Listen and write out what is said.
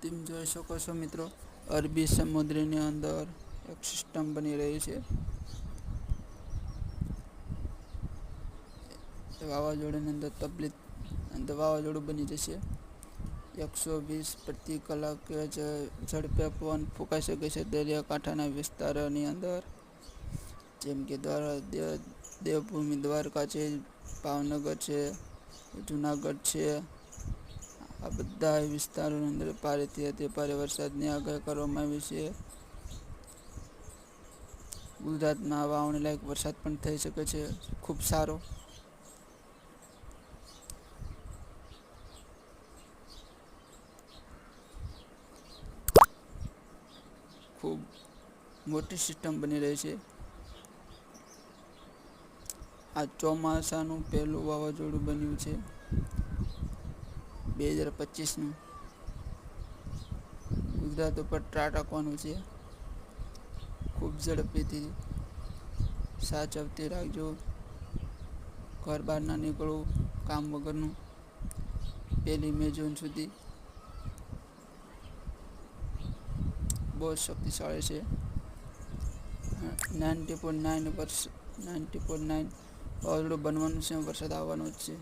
તમે જોઈ શકો છો મિત્રો, અરબી સમુદ્રની અંદર એક સિસ્ટમ બની રહી છે. વાવાઝોડાની અંદર વાવાઝોડું બની જશે. 120 પ્રતિ કલાકે ઝડપે પવન ફૂંકાઈ શકે છે દરિયાકાંઠાના વિસ્તારોની અંદર, જેમ કે દેવભૂમિ દ્વારકા છે, ભાવનગર છે, જુનાગઢ છે. આ બધા વિસ્તારોની અંદર ભારેથી અતિભારે વરસાદની આગાહી કરવામાં આવી છે. ગુજરાતમાં વાવણી લાયક વરસાદ પણ થઈ શકે છે, ખૂબ સારો. ખૂબ મોટી સિસ્ટમ બની રહી છે. આ ચોમાસાનું પહેલું વાવાઝોડું બન્યું છે 2025નું. ગુજરાત ઉપર ત્રાટકવાનું છે. ખૂબ ઝડપીથી સાચવતી રાખજો. ઘર બહાર ના નીકળવું કામ વગરનું 1 મે જૂન સુધી. બહુ શક્તિશાળી છે. 90.9 વાવાઝોડું બનવાનું છે, વરસાદ આવવાનો જ છે.